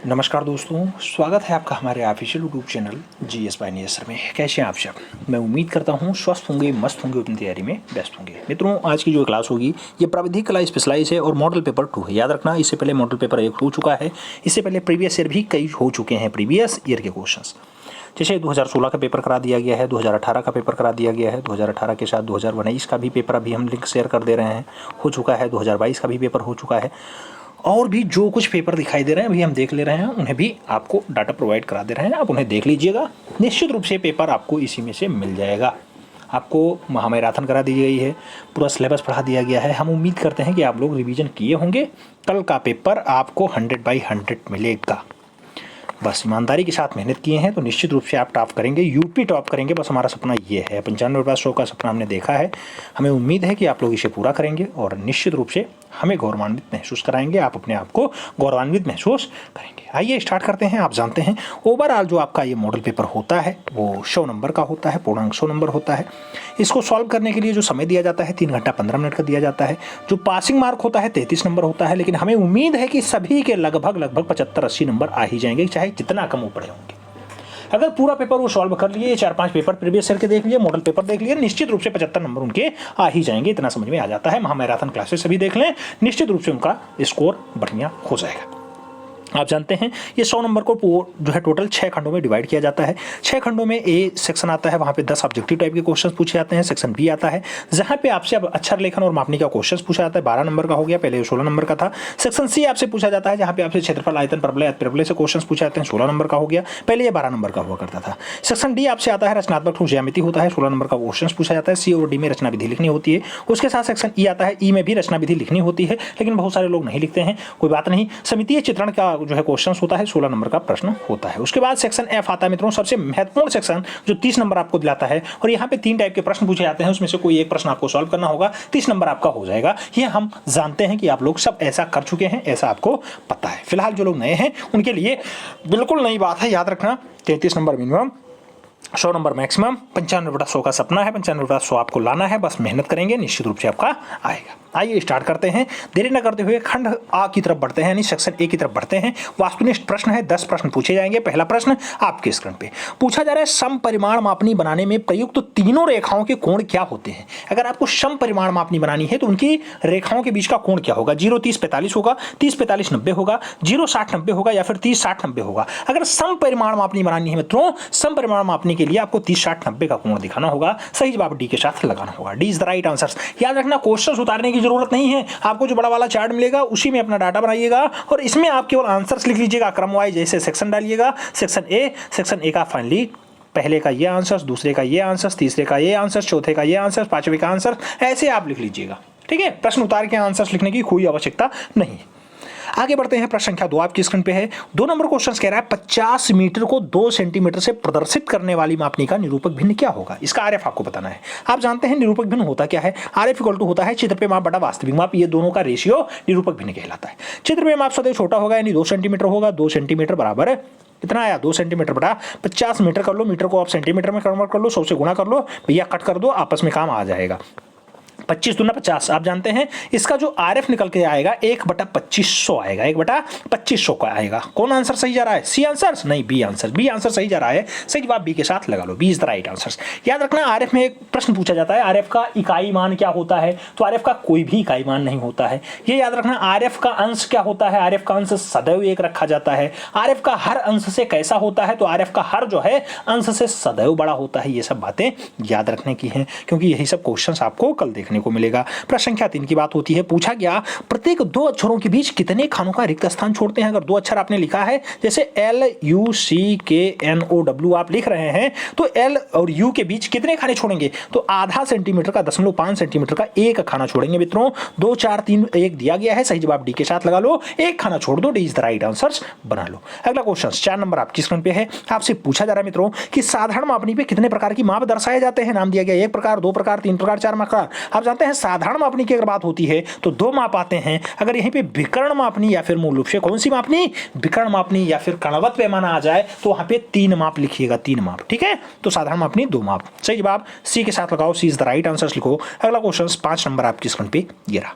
नमस्कार दोस्तों, स्वागत है आपका हमारे official YouTube channel GS by नियस सर में। कैसे हैं आप सब? मैं उम्मीद करता हूं स्वस्थ होंगे, मस्त होंगे, अपनी तैयारी में व्यस्त होंगे। मित्रों, आज की जो क्लास होगी ये प्राविधिक कला स्पेशलाइज है और मॉडल पेपर 2 है। याद रखना, इससे पहले मॉडल पेपर 1 हो चुका है, इससे पहले प्रीवियस ईयर भी कई हो चुके हैं प्रीवियस ईयर के क्वेश्चंस। जैसे 2016 का पेपर करा दिया गया है, 2018 का पेपर करा दिया गया है, 2018 के साथ 2019 का भी पेपर अभी हम लिंक शेयर कर दे रहे हैं, हो चुका है, 2022 का भी पेपर हो चुका है, और भी जो कुछ पेपर दिखाई दे रहे हैं अभी हम देख ले रहे हैं, उन्हें भी आपको डाटा प्रोवाइड करा दे रहे हैं। आप उन्हें देख लीजिएगा, निश्चित रूप से पेपर आपको इसी में से मिल जाएगा। आपको महामैराथन करा दी गई है, पूरा सिलेबस पढ़ा दिया गया है। हम उम्मीद करते हैं कि आप लोग रिवीजन किए होंगे। कल का पेपर आपको 100/100 मिलेगा। बस ईमानदारी के साथ मेहनत किए हैं तो निश्चित रूप से आप टॉप करेंगे, यूपी टॉप करेंगे। बस हमारा सपना ये है, 95 का सपना हमने देखा है। हमें उम्मीद है कि आप लोग इसे पूरा करेंगे और निश्चित रूप से हमें गौरवान्वित महसूस कराएंगे। आप अपने आप को गौरवान्वित महसूस करेंगे। आइए स्टार्ट करते हैं। आप जानते हैं ओवरऑल जो आपका ये मॉडल पेपर होता है वो 100 नंबर का होता है, पूर्णांक 100 नंबर होता है। इसको सॉल्व करने के लिए जो समय दिया जाता है 3 घंटा 15 मिनट का दिया जाता है। जो पासिंग मार्क होता है 33 नंबर होता है, लेकिन हमें उम्मीद है कि सभी के लगभग 75-80 नंबर आ ही जाएंगे, चाहे जितना कम वो पड़े होंगे। अगर पूरा पेपर वो सॉल्व कर लिए, 4-5 पेपर प्रीवियस ईयर के देख लिए, मॉडल पेपर देख लिए, निश्चित रूप से 75 नंबर उनके आ ही जाएंगे। इतना समझ में आ जाता है। महामैराथन क्लासेस सभी देख लें, निश्चित रूप से उनका स्कोर बढ़िया हो जाएगा। आप जानते हैं ये 100 नंबर को जो है टोटल 6 खंडों में डिवाइड किया जाता है। 6 खंडों में ए सेक्शन आता है, वहाँ पे 10 ऑब्जेक्टिव टाइप के क्वेश्चन पूछे जाते हैं। सेक्शन बी आता है जहाँ पे आपसे अब अक्षर लेखन और मापनी का क्वेश्चन पूछा जाता है, 12 नंबर का हो गया, पहले 16 नंबर का था। सेक्शन सी आपसे पूछा जाता है जहाँ पे आपसे क्षेत्रफल, आयतन, परवलय से क्वेश्चन पूछे जाते हैं, 16 नंबर का हो गया, पहले ये 12 नंबर का हुआ करता था। सेक्शन डी आपसे आता है रचनात्मक ज्यामिति होता है, 16 नंबर का क्वेश्चन पूछा जाता है। सी और डी में रचना विधि लिखनी होती है। उसके साथ सेक्शन ई आता है, ई में भी रचना विधि लिखनी होती है, लेकिन बहुत सारे लोग नहीं लिखते हैं, कोई बात नहीं। समितीय चित्रण का जो है क्वेश्चन होता है, 16 नंबर का प्रश्न होता है। उसके बाद सेक्शन एफ आता है मित्रों, सबसे महत्वपूर्ण सेक्शन जो 30 नंबर आपको दिलाता है, और यहाँ पे 3 टाइप के प्रश्न पूछे जाते हैं, उसमें से कोई एक प्रश्न आपको सॉल्व करना होगा, 30 नंबर आपका हो जाएगा। ये हम जानते हैं कि आप लोग सब ऐसा कर चुके हैं, ऐसा आपको पता है। फिलहाल जो लोग नए हैं उनके लिए बिल्कुल नई बात है, याद रखना 33 नंबर मिनिमम, 100 नंबर मैक्सिमम। 95/100 का सपना है, 95/100 आपको लाना है। बस मेहनत करेंगे, निश्चित रूप से आपका आएगा। आइए स्टार्ट करते हैं, देरी न करते हुए खंड आ की तरफ बढ़ते हैं, यानी सेक्शन ए की तरफ बढ़ते हैं। वास्तुनिष्ठ प्रश्न है, 10 प्रश्न पूछे जाएंगे। पहला प्रश्न आपके स्क्रीन पे पूछा जा रहा है, सम परिमाण मापनी बनाने में प्रयुक्त तीनों रेखाओं के कोण क्या होते हैं। अगर आपको सम परिमाण मापनी बनानी है तो उनकी रेखाओं के बीच का कोण क्या होगा। 0 30 45 होगा, 30 45 90 होगा, 0 60 90 होगा, या फिर 30 60 90 होगा। अगर सम परिमाण मापनी बनानी है मित्रों, सम परिमाण मापने के लिए आपको 30 60 90 का कोण दिखाना होगा। सही जवाब डी के साथ लगाना होगा। D is the right answer. याद रखना, क्वेश्चन उतारने की जरूरत नहीं है, आपको जो बड़ा वाला चार्ट मिलेगा उसी में अपना डाटा बनाइएगा और इसमें आप केवल आंसर्स लिख लीजिएगा क्रम वाइज, जैसे सेक्शन डालिएगा। सेक्शन ए का फाइनली पहले का ये आंसर, दूसरे का ये आंसर, तीसरे का ये आंसर, चौथे का ये आंसर, पांचवें का आंसर, ऐसे आप लिख लीजिएगा। ठीक है, प्रश्न उतार के आंसर्स लिखने की कोई आवश्यकता नहीं है। आगे बढ़ते हैं, प्रश्न संख्या 2 आपकी स्क्रीन पे है। 2 नंबर क्वेश्चन कह रहा है 50 मीटर को 2 सेंटीमीटर से प्रदर्शित करने वाली मापनी का निरूपक भिन्न क्या होगा। इसका आरएफ आपको बताना है। आप जानते हैं निरूपक भिन्न होता क्या है। आरएफ इक्वल टू होता है चित्र पे माप बटा वास्तविक माप, ये दोनों का रेशियो निरूपक भिन्न कहलाता है। चित्र पे माप सदैव छोटा होगा, यानी 2 सेंटीमीटर होगा। 2 सेंटीमीटर बराबर है कितना आया, 2 सेंटीमीटर बटा 50 मीटर कर लो, मीटर को आप सेंटीमीटर में कन्वर्ट कर लो, 100 से गुणा कर लो, भैया कट कर दो, आपस में काम आ जाएगा। 25 दूना 50। आप जानते हैं इसका जो आरएफ निकल के आएगा 1/2500 आएगा, 1/2500 का आएगा। कौन आंसर सही जा रहा है, सी आंसर नहीं बी आंसर। बी आंसर सही जा रहा है, सही जवाब बी के साथ लगा लो। B is the right answer. याद रखना, आरएफ में एक प्रश्न पूछा जाता है, आरएफ का इकाई मान क्या होता है, तो आरएफ का कोई भी इकाई मान नहीं होता है, ये याद रखना। आरएफ का अंश क्या होता है, आरएफ का अंश सदैव 1 रखा जाता है। आरएफ का हर अंश से कैसा होता है, तो आरएफ का हर जो है अंश से सदैव बड़ा होता है। ये सब बातें याद रखने की हैं, क्योंकि यही सब क्वेश्चंस आपको कल देखने को मिलेगा। प्रश्न संख्या 3 की बात होती है। पूछा गया प्रत्येक 2 अक्षरों के बीच कितने खानों का रिक्त स्थान छोड़ते हैं। अगर 2 अक्षर आपने लिखा है, जैसे LUCKNOW आप लिख रहे हैं, तो L और U के बीच कितने खाने छोड़ेंगे, तो आधा सेंटीमीटर का 0.5 सेंटीमीटर का एक खाना छोड़ेंगे मित्रों। 2 4 3 1 दिया गया है, सही जवाब डी के साथ लगा लो, एक खाना छोड़ दो, D is the right answer बना लो। अगला क्वेश्चन 4 नंबर आपकी स्क्रीन पे है। आपसे पूछा जा रहा है मित्रों कि साधारण मापनी पे कितने प्रकार की माप दर्शाए जाते हैं। नाम दिया गया 1 प्रकार, 2 प्रकार, 3 प्रकार, 4 प्रकार। आप जानते हैं साधारण मापनी की अगर बात होती है तो 2 माप आते हैं। अगर यहीं पे विकर्ण मापनी या फिर मूल रूप से कौन सी मापनी, विकर्ण मापनी या फिर कणवत पैमाना आ जाए तो वहां पे 3 माप लिखिएगा, 3 माप। ठीक है, तो साधारण मापनी 2 माप। सही जवाब सी के साथ लगाओ, सी इज द राइट आंसर लिखो। अगला क्वेश्चन 5 नंबर आपकी स्क्रीन पे ये रहा।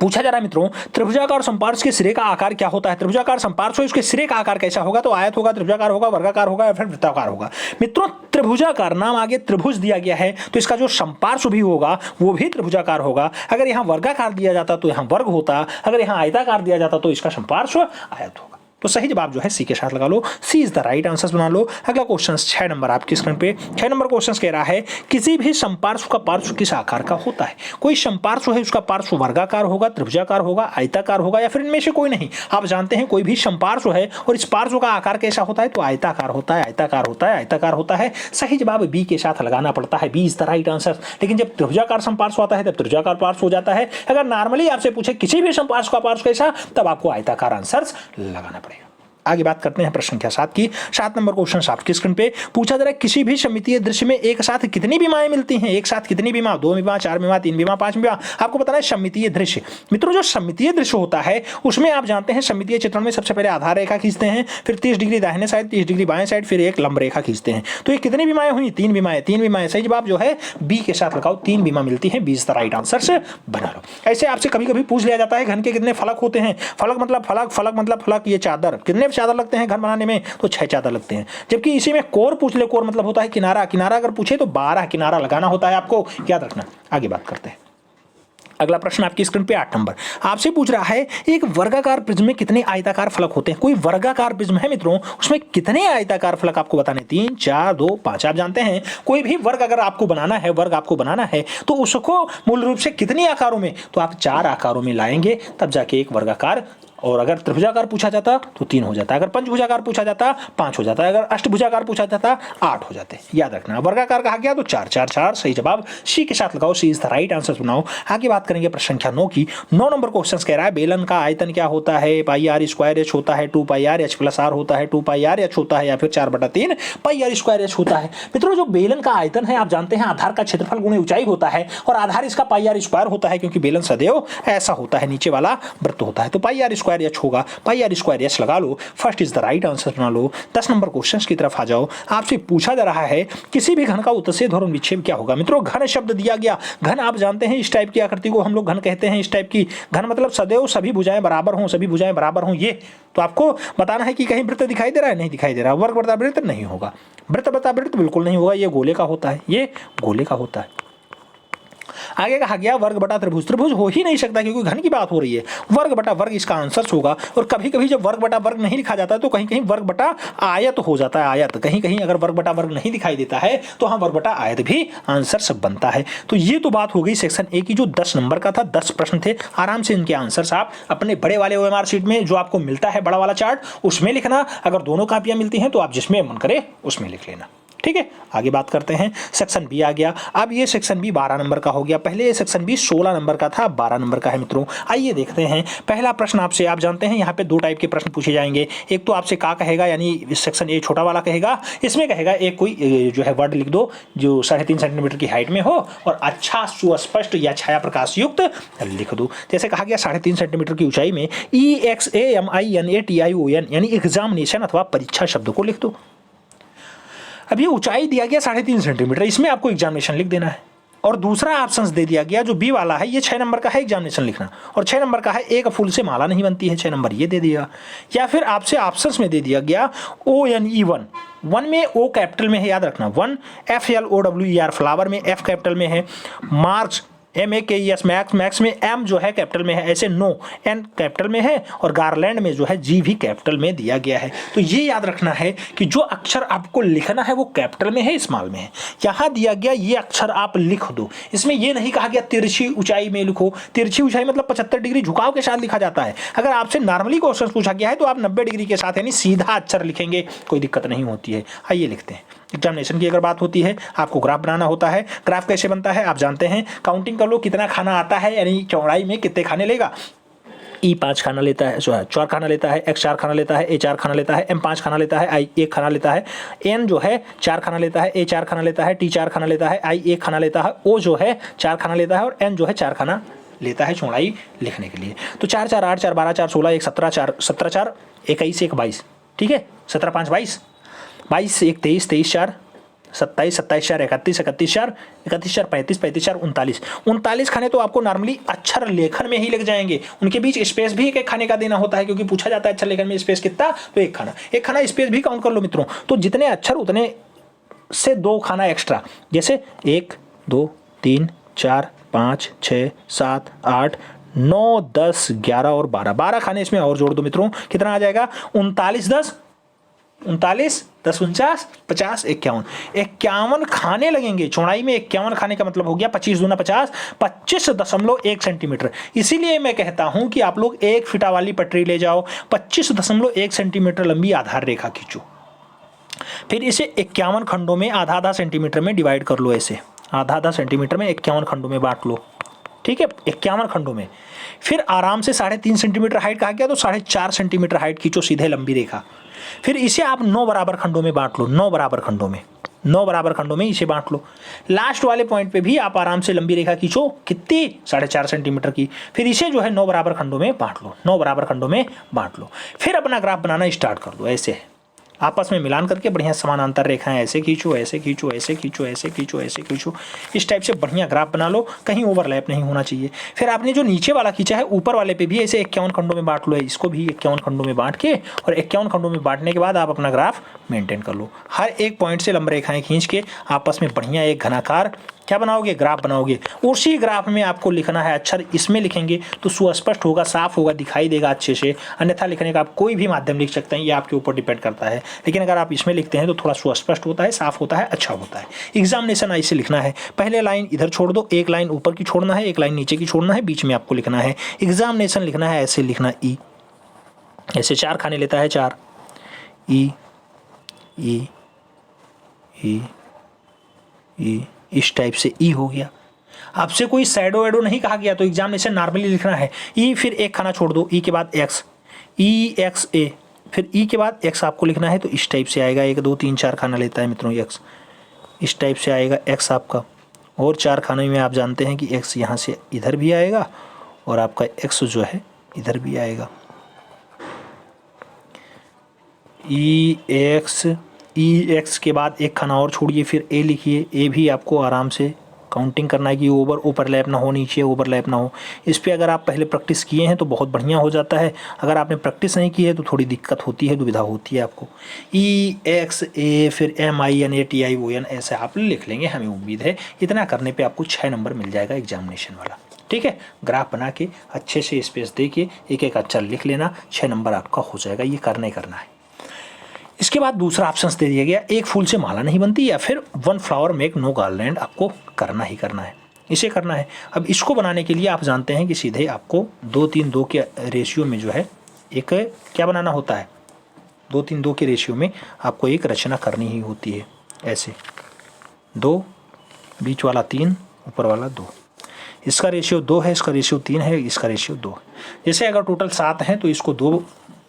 पूछा जा रहा है मित्रों, त्रिभुजाकार संपार्श्व के सिरे का आकार क्या होता है। त्रिभुजाकार संपार्श्व उसके सिरे का आकार कैसा होगा, तो आयत होगा, त्रिभुजाकार होगा, वर्गाकार होगा या फिर वृत्ताकार होगा। मित्रों त्रिभुजाकार नाम आगे त्रिभुज दिया गया है तो इसका जो संपार्श्व भी होगा वो भी त्रिभुजाकार होगा। अगर यहाँ वर्गाकार दिया जाता तो यहाँ वर्ग होता, अगर यहाँ आयताकार दिया जाता तो इसका संपार्श्व आयत होगा। तो सही जवाब जो है सी के साथ लगा लो, सी इज द राइट आंसर बना लो। अगला क्वेश्चन 6 नंबर आपकी स्क्रीन पे 6 नंबर क्वेश्चन कह रहा है किसी भी संपार्श्व का पार्श्व किस आकार का होता है। कोई संपार्श्व है उसका पार्श्व वर्गाकार होगा, त्रिभुजाकार होगा, आयताकार होगा या फिर इनमें से कोई नहीं। आप जानते हैं कोई भी संपार्श्व है और इस पार्श्व का आकार कैसा होता है, तो आयताकार होता है, आयताकार होता है, आयताकार होता है। सही जवाब बी के साथ लगाना पड़ता है, B is the right answer. लेकिन जब त्रिभुजाकार संपार्श्व आता है तब त्रिभुजाकार पार्श्व हो जाता है। अगर नॉर्मली आपसे पूछे किसी भी संपार्श्व का पार्श्व कैसा, तब आपको आयताकार आंसर लगाना पड़ेगा। आगे बात करते हैं प्रश्न संख्या 7 की। 7 नंबर क्वेश्चन आपकी स्क्रीन पे पूछा जा रहा है किसी भी सममितीय दृश्य में एक साथ कितनी विमाएं मिलती हैं। एक साथ कितनी विमा, 2 विमा, 4 विमा, 3 विमा, 5 विमा। आपको बताना है सममितीय दृश्य। मित्रों जो सममितीय दृश्य होता है उसमें आप जानते हैं सममितीय चित्रण में सबसे पहले आधार रेखा खींचते हैं, फिर 30 डिग्री दाहिने साइड, 30 डिग्री बाएं साइड, फिर एक लंब रेखा खींचते हैं। तो ये कितनी विमाएं हुई, 3 विमाएं। 3 विमाएं सही जवाब जो है बी के साथ लगाओ, 3 विमा मिलती है, B is the right answer से बना लो। ऐसे आपसे कभी कभी पूछ लिया जाता है घन के कितने फलक होते हैं। फलक मतलब फलक, फलक मतलब फलक। ये चादर, कितने चादर लगते हैं घर बनाने में, तो 6 चादर लगते हैं। जबकि इसी में कोर पूछ ले, कोर मतलब होता है किनारा। किनारा अगर पूछे तो 12 किनारा लगाना होता है, आपको याद रखना। आगे बात करते हैं। अगला प्रश्न आपकी स्क्रीन पे 8 नंबर आपसे पूछ रहा है एक वर्गाकार प्रिज्म में कितने आयताकार फलक होते हैं। कोई वर्गाकार प्रिज्म है मित्रों, उसमें कितने आयताकार फलक आपको बताने, 3, 4, 2, 5। आप जानते हैं कोई भी वर्ग अगर आपको बनाना है, वर्ग आपको बनाना है तो उसको मूल रूप से कितने आकारों में, तो आप 4 आकारों में लाएंगे तब जाके एक वर्गाकार। और अगर त्रिभुजाकार पूछा जाता तो 3 हो जाता, अगर पंचभुजाकार पूछा जाता 5 हो जाता, अगर अष्टभुजाकार पूछा जाता 8 हो जाते। याद रखना, वर्गाकार कहा गया तो 4 4 4। सही जवाब सी के साथ लगाओ, सी इज द राइट आंसर बनाओ। आगे बात करेंगे प्रश्न संख्या 9 की। 9 नंबर क्वेश्चन कह रहा है बेलन का आयतन क्या होता है। पाई आर स्क्वायर एच होता है, 2 पाई आर एच प्लस आर होता है, 2 पाई आर एच होता है, या फिर 4/3 पाई आर स्क्वायर एच होता है। मित्रों जो बेलन का आयतन है आप जानते हैं आधार का क्षेत्रफल गुणे ऊंचाई होता है और आधार इसका पाई आर स्क्वायर होता है, क्योंकि बेलन सदैव ऐसा होता है, नीचे वाला वृत्त होता है। तो पाई आर स्क्वायर एच होगा, पाई आर स्क्वायर एच लगा लो, first is the right answer बना लो। 10 नंबर क्वेश्चन की तरफ आ जाओ। आपसे पूछा जा रहा है किसी भी घन का उत्तस्येद और विच्छेद क्या होगा। मित्रों घन शब्द दिया गया, घन आप जानते हैं इस टाइप की आकृति को हम लोग घन कहते हैं। इस टाइप की घन मतलब सदैव सभी भुजाएं बराबर हों, सभी भुजाएं बराबर हों। ये तो आपको बताना है कि कहीं वृत्त दिखाई दे रहा है, नहीं दिखाई दे रहा। वर्ग बटा वृत्त नहीं होगा, वृत्त बटा वृत्त बिल्कुल नहीं होगा, ये गोले का होता है, ये गोले का होता है। आगे कहा गया वर्ग बटा त्रिभुज, त्रिभुज हो ही नहीं सकता क्योंकि घन की बात हो रही है। वर्ग बटा वर्ग इसका आंसर होगा। और कभी कभी जब वर्ग बटा वर्ग नहीं लिखा जाता है तो कहीं कहीं वर्ग बटा आयत हो जाता है, आयत। कहीं कहीं अगर वर्ग बटा वर्ग नहीं दिखाई देता है तो हाँ वर्ग बटा आयत भी आंसर सब बनता है। तो ये तो बात हो गई सेक्शन ए की, जो 10 नंबर का था। 10 प्रश्न थे, आराम से इनके आंसर आप अपने बड़े वाले OMR शीट में जो आपको मिलता है बड़ा वाला चार्ट उसमें लिखना। अगर दोनों कापियां मिलती हैं तो आप जिसमें मन करे उसमें लिख लेना, ठीक है। आगे बात करते हैं, सेक्शन बी आ गया। अब ये सेक्शन बी 12 नंबर का हो गया। पहले ये सेक्शन बी 16 नंबर का था, 12 नंबर का है मित्रों। आइए देखते हैं पहला प्रश्न आपसे। आप जानते हैं यहाँ पे 2 टाइप के प्रश्न पूछे जाएंगे। एक तो आपसे का कहेगा, यानी सेक्शन ए छोटा वाला कहेगा, इसमें कहेगा एक कोई जो है वर्ड लिख दो जो 3.5 सेंटीमीटर की हाइट में हो और अच्छा सुस्पष्ट या छाया प्रकाश युक्त लिख दो। जैसे कहा गया 3.5 सेंटीमीटर की ऊंचाई में EXAMINATION यानी एग्जामिनेशन अथवा परीक्षा शब्द को लिख दो। अब ये ऊंचाई दिया गया 3.5 सेंटीमीटर, इसमें आपको एग्जामिनेशन लिख देना है। और दूसरा ऑप्शंस दे दिया गया जो बी वाला है, ये 6 नंबर का है एग्जामिनेशन लिखना, और 6 नंबर का है एक फूल से माला नहीं बनती है, 6 नंबर ये दे दिया। या फिर आपसे ऑप्शंस में दे दिया गया ONE1, 1 में O कैपिटल में है, याद रखना 1, FLOWER फ्लावर में F कैपिटल में है, मार्च MAKES मैक्स, मैक्स में M जो है कैपिटल में है, ऐसे नो N कैपिटल में है, और गारलैंड में जो है G भी कैपिटल में दिया गया है। तो ये याद रखना है कि जो अक्षर आपको लिखना है वो कैपिटल में है, स्मॉल में है। यहाँ दिया गया ये अक्षर आप लिख दो। इसमें ये नहीं कहा गया तिरछी ऊंचाई में लिखो, तिरछी ऊंचाई मतलब 75 डिग्री झुकाव के साथ लिखा जाता है। अगर आपसे नॉर्मली क्वेश्चन पूछा गया है तो आप 90 डिग्री के साथ यानी सीधा अक्षर लिखेंगे, कोई दिक्कत नहीं होती है। आइए लिखते हैं। एग्जामिनेशन की अगर बात होती है, आपको ग्राफ बनाना होता है। ग्राफ कैसे बनता है आप जानते हैं, काउंटिंग कर लो कितना खाना आता है, यानी चौड़ाई में कितने खाने लेगा। E 5 खाना लेता है, 4 खाना लेता है, X 4 खाना लेता है, A 4 खाना लेता है, M 5 खाना लेता है, I 1 खाना लेता है, N जो है 4 खाना लेता है, A 4 खाना लेता है, T 4 खाना लेता है, I 1 खाना लेता है, O जो है 4 खाना लेता है और N जो है 4 खाना लेता है चौड़ाई लिखने के लिए। तो 4 4 8 4 12 4 16 1 17 4 17 4 21 1 22, ठीक है। 17 5 22, 22 1 23 23 4 27, 27 4 31, 31 4 31 4 35, 35 4 39, 39 खाने तो आपको नॉर्मली अक्षर लेखन में ही लग जाएंगे। उनके बीच स्पेस भी एक खाने का देना होता है, क्योंकि पूछा जाता है अक्षर लेखन में स्पेस कितना, तो एक खाना स्पेस भी काउंट कर लो मित्रों। तो जितने अक्षर उतने से 2 खाना एक्स्ट्रा, जैसे 1 2 3 4 5 6 7 8 9 10 11 और 12 खाने इसमें और जोड़ दो मित्रों, कितना आ जाएगा 39 10 39 10 49 50 51, 51 खाने लगेंगे। चौड़ाई में 51 खाने का मतलब हो गया 25 दूना 50, 25.1 सेंटीमीटर। इसीलिए मैं कहता हूं कि आप लोग 1 फीटा वाली पटरी ले जाओ, 25.1 सेंटीमीटर लंबी आधार रेखा खींचो, फिर इसे 51 खंडों में आधा आधा सेंटीमीटर में डिवाइड कर लो। ऐसे आधा आधा सेंटीमीटर में 51 खंडों में बांट लो, ठीक है, 51 खंडों में। फिर आराम से 3.5 सेंटीमीटर हाइट कहा गया तो 4.5 सेंटीमीटर हाइट खींचो सीधे लंबी रेखा। फिर इसे आप 9 बराबर खंडों में बांट लो, 9 बराबर खंडों में, 9 बराबर खंडों में इसे बांट लो। लास्ट वाले पॉइंट पे भी आप आराम से लंबी रेखा खींचो, कितनी 4.5 सेंटीमीटर की। फिर इसे जो है 9 बराबर खंडों में बांट लो, 9 बराबर खंडों में बांट लो। फिर अपना ग्राफ बनाना स्टार्ट कर दो। ऐसे आपस में मिलान करके बढ़िया समानांतर रेखाएं ऐसे खींचो, ऐसे खींचो, ऐसे खींचो, ऐसे खींचो, ऐसे खींचो, इस टाइप से बढ़िया ग्राफ बना लो, कहीं ओवरलैप नहीं होना चाहिए। फिर आपने जो नीचे वाला खींचा है ऊपर वाले पे भी ऐसे 51 खंडों में बांट लो, इसको भी 51 खंडों में बांट के, और 51 खंडों में बांटने के बाद आप अपना ग्राफ मेंटेन कर लो। हर एक पॉइंट से लंब रेखाएं खींच के आपस में बढ़िया एक घनाकार क्या बनाओगे, ग्राफ बनाओगे। उसी ग्राफ में आपको लिखना है अक्षर, इसमें लिखेंगे तो सुस्पष्ट होगा, साफ होगा, दिखाई देगा अच्छे से। अन्यथा लिखने का आप कोई भी माध्यम लिख सकते हैं, ये आपके ऊपर डिपेंड करता है। लेकिन अगर आप इसमें लिखते हैं तो थोड़ा सुस्पष्ट होता है, साफ होता है, अच्छा होता है। एग्जामिनेशन ऐसे लिखना है, पहले लाइन इधर छोड़ दो, एक लाइन ऊपर की छोड़ना है, एक लाइन नीचे की छोड़ना है, बीच में आपको लिखना है। एग्जामिनेशन लिखना है ऐसे लिखना, ई ऐसे 4 खाने लेता है, 4 ई ई ई ई, इस टाइप से ई हो गया। आपसे कोई शैडो वैडो नहीं कहा गया, तो एग्जामिनेशन नॉर्मली लिखना है ई, फिर एक खाना छोड़ दो, ई के बाद एक्स, ई एक्स ए, फिर ई के बाद एक्स आपको लिखना है, तो इस टाइप से आएगा। 1 2 3 4 खाना लेता है मित्रों एक्स, इस टाइप से आएगा एक्स आपका। और 4 खाने में आप जानते हैं कि एक्स यहाँ से इधर भी आएगा और आपका एक्स जो है इधर भी आएगा। ई एक्स के बाद एक खाना और छोड़िए, फिर ए लिखिए। ए भी आपको आराम से काउंटिंग करना है कि ओवरलैप ना हो, नीचे ओवरलैप ना हो। इस पे अगर आप पहले प्रैक्टिस किए हैं तो बहुत बढ़िया हो जाता है, अगर आपने प्रैक्टिस नहीं की है तो थोड़ी दिक्कत होती है, दुविधा होती है आपको। ई एक्स ए, फिर MINATION ऐसे आप लिख लेंगे, हमें उम्मीद है इतना करने पर आपको 6 नंबर मिल जाएगा एग्जामिनेशन वाला। ठीक है, ग्राफ बना के अच्छे से स्पेस दे के एक एक अक्षर लिख लेना, 6 नंबर आपका हो जाएगा। ये करना ही करना है। इसके बाद दूसरा ऑप्शन दे दिया गया, एक फूल से माला नहीं बनती, या फिर 1 फ्लावर मेक नो गार्लैंड, आपको करना ही करना है, इसे करना है। अब इसको बनाने के लिए आप जानते हैं कि सीधे आपको 2 3 2 के रेशियो में जो है एक क्या बनाना होता है, 2 3 2 के रेशियो में आपको एक रचना करनी ही होती है। ऐसे 2, बीच वाला 3, ऊपर वाला 2, इसका रेशियो 2 है, इसका रेशियो 3 है, इसका रेशियो 2। जैसे अगर टोटल 7 हैं तो इसको 2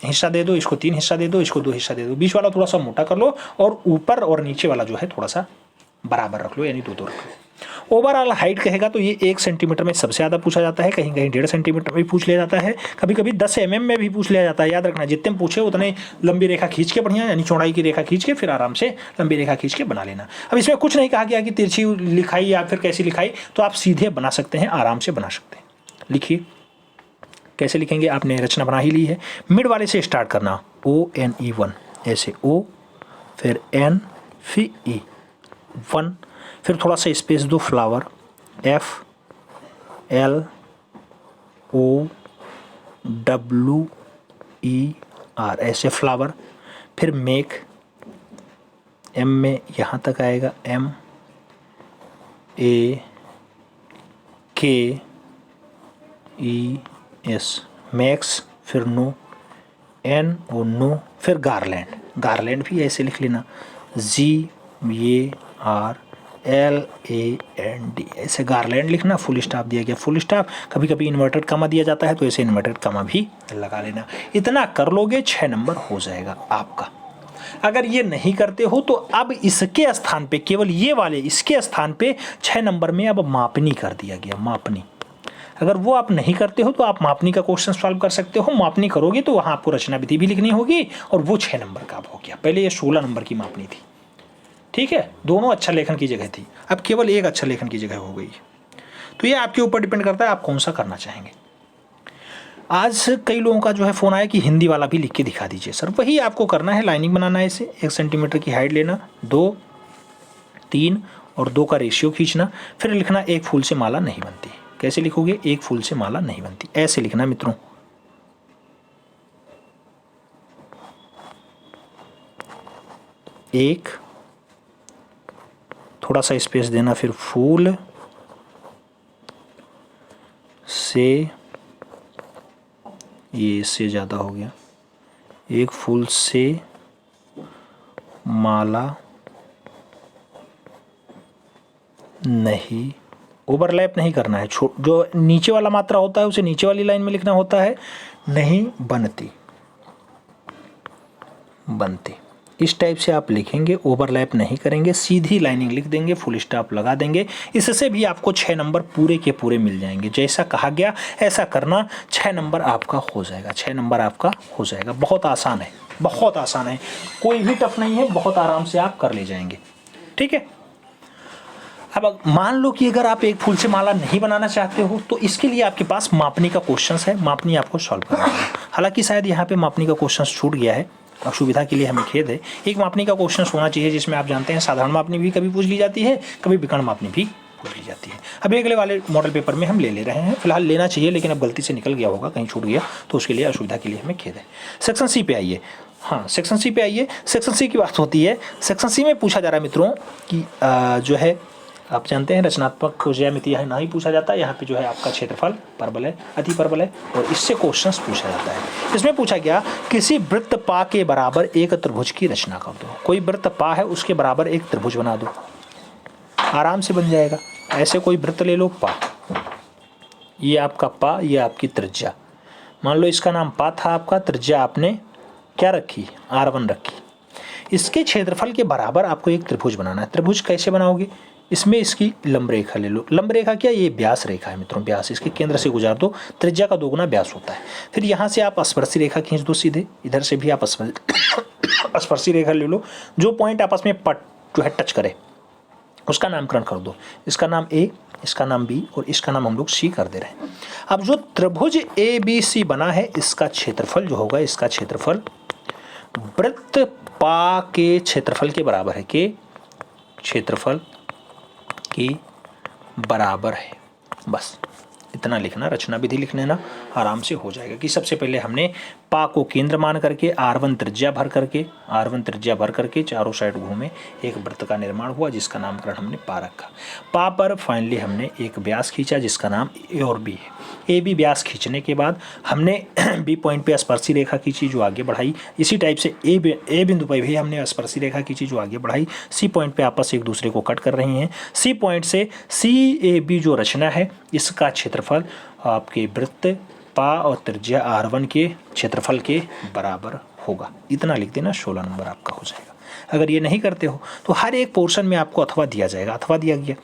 हिस्सा दे दो, इसको 3 हिस्सा दे दो, इसको 2 हिस्सा दे दो। बीच वाला थोड़ा सा मोटा कर लो और ऊपर और नीचे वाला जो है थोड़ा सा बराबर रख लो, यानी 2 2 रख लो। ओवरऑल हाइट कहेगा तो ये 1 सेंटीमीटर में सबसे ज़्यादा पूछा जाता है, कहीं कहीं 1.5 सेंटीमीटर में भी पूछ लिया जाता है, कभी कभी 10 mm में भी पूछ लिया जाता है। याद रखना, जितने पूछे उतने लंबी रेखा खींच के बढ़िया, यानी चौड़ाई की रेखा खींच के फिर आराम से लंबी रेखा खींच के बना लेना। अब इसमें कुछ नहीं कहा गया कि तिरछी लिखाई या फिर कैसी लिखाई, तो आप सीधे बना सकते हैं, आराम से बना सकते हैं। लिखिए कैसे लिखेंगे, आपने रचना बना ही ली है। मिड वाले से स्टार्ट करना, ONE1, ऐसे O फिर N फिर E 1, फिर थोड़ा सा स्पेस दो, फ्लावर FLOWER, ऐसे फ्लावर। फिर मेक, M में यहाँ तक आएगा, MAKES, मैक्स, फिर नो, N और नो, फिर गार्लैंड भी ऐसे लिख लेना, GARLAND, ऐसे गार्लैंड लिखना। फुल स्टॉप दिया गया, फुल स्टॉप, कभी कभी इन्वर्टेड कमा दिया जाता है तो ऐसे इन्वर्टेड कमा भी लगा लेना। इतना कर लोगे 6 नंबर हो जाएगा आपका। अगर ये नहीं करते हो तो अब इसके स्थान पे, केवल ये वाले इसके स्थान पे 6 नंबर में अब मापनी कर दिया गया, मापनी। अगर वो आप नहीं करते हो तो आप मापनी का क्वेश्चन सॉल्व कर सकते हो। मापनी करोगे तो वहाँ आपको रचना विधि भी लिखनी होगी और वो 6 नंबर का अब हो गया। पहले ये 16 नंबर की मापनी थी, ठीक है, दोनों अक्षर लेखन की जगह थी, अब केवल एक अक्षर लेखन की जगह हो गई। तो ये आपके ऊपर डिपेंड करता है आप कौन सा करना चाहेंगे। आज कई लोगों का जो है फ़ोन आया कि हिंदी वाला भी लिख के दिखा दीजिए सर, वही आपको करना है। लाइनिंग बनाना है, इसे 1 सेंटीमीटर की हाइट लेना, 2, 3 और 2 का रेशियो खींचना, फिर लिखना एक फूल से माला नहीं बनती। कैसे लिखोगे? एक फूल से माला नहीं बनती, ऐसे लिखना मित्रों। एक, थोड़ा सा स्पेस देना, फिर फूल से, ये इससे ज़्यादा हो गया, एक फूल से माला नहीं, ओवरलैप नहीं करना है। जो नीचे वाला मात्रा होता है उसे नीचे वाली लाइन में लिखना होता है, नहीं बनती, बनती। इस टाइप से आप लिखेंगे, ओवरलैप नहीं करेंगे, सीधी लाइनिंग लिख देंगे, फुल स्टॉप लगा देंगे। इससे भी आपको 6 नंबर पूरे के पूरे मिल जाएंगे। जैसा कहा गया ऐसा करना, 6 नंबर आपका हो जाएगा, 6 नंबर आपका हो जाएगा। बहुत आसान है, बहुत आसान है, कोई भी टफ नहीं है, बहुत आराम से आप कर ले जाएंगे। ठीक है। अब मान लो कि अगर आप एक फूल से माला नहीं बनाना चाहते हो तो इसके लिए आपके पास मापनी का क्वेश्चन है, मापनी आपको सॉल्व करना है। हालांकि शायद यहाँ पे मापनी का क्वेश्चन छूट गया है, अब सुविधा के लिए हमें खेद है। एक मापनी का क्वेश्चन होना चाहिए जिसमें आप जानते हैं साधारण मापनी भी कभी पूछ ली जाती है, कभी विकर्ण मापनी भी पूछ ली जाती है। अभी अगले वाले मॉडल पेपर में हम ले रहे हैं, फिलहाल लेना चाहिए, लेकिन अब गलती से निकल गया होगा, कहीं छूट गया तो उसके लिए असुविधा के लिए हमें खेद है। सेक्शन सी पे आइए। हाँ, सेक्शन सी पे आइए। सेक्शन सी की बात होती है। सेक्शन सी में पूछा जा रहा है मित्रों कि जो है आप जानते हैं रचनात्मक ज्यामिति यहाँ नहीं पूछा जाता, यहाँ पे जो है आपका क्षेत्रफल, परवलय, अतिपरवलय और इससे क्वेश्चंस पूछा जाता है। इसमें पूछा गया किसी वृत्त पा के बराबर एक त्रिभुज की रचना कर दो। कोई वृत्त पा है उसके बराबर एक त्रिभुज बना दो, आराम से बन जाएगा। ऐसे कोई वृत्त ले लो, पा, ये आपका पा, ये आपकी त्रिज्या। मान लो इसका नाम पा था, आपका त्रिज्या आपने क्या रखी? R1 रखी। इसके क्षेत्रफल के बराबर आपको एक त्रिभुज बनाना है। त्रिभुज कैसे बनाओगे? इसमें इसकी लंब रेखा ले लो। लंब रेखा क्या? ये व्यास रेखा है मित्रों, व्यास इसके केंद्र से गुजार दो, त्रिज्या का 2 गुना व्यास होता है। फिर यहाँ से आप स्पर्शी रेखा खींच दो सीधे, इधर से भी आप स्पर्शी रेखा ले लो। जो पॉइंट आपस में जो है टच करे उसका नामकरण कर दो। इसका नाम A, इसका नाम B और इसका नाम हम लोग C कर दे रहे हैं। अब जो त्रिभुज ABC बना है, इसका क्षेत्रफल जो होगा, इसका क्षेत्रफल वृत्त पा के क्षेत्रफल के बराबर है, के क्षेत्रफल के बराबर है। बस इतना लिखना, रचना विधि लिख लेना, आराम से हो जाएगा। कि सबसे पहले हमने पा को केंद्र मान करके R1 त्रिज्या भर करके चारों साइड घूमे, एक वृत्त का निर्माण हुआ जिसका नामकरण हमने पा रखा। पा पर फाइनली हमने एक व्यास खींचा जिसका नाम A और B है। AB व्यास खींचने के बाद हमने B पॉइंट पे स्पर्शी रेखा खींची जो आगे बढ़ाई। इसी टाइप से A बिंदु पर भी हमने स्पर्शी रेखा खींची जो आगे बढ़ाई। C पॉइंट पे आपस एक दूसरे को कट कर रही हैं। C पॉइंट से CAB जो रचना है, इसका क्षेत्रफल आपके वृत्त पा और त्रिज्या R1 के क्षेत्रफल के बराबर होगा। इतना लिख देना, 16 नंबर आपका हो जाएगा। अगर ये नहीं करते हो तो हर एक पोर्शन में आपको अथवा दिया जाएगा। अथवा दिया गया,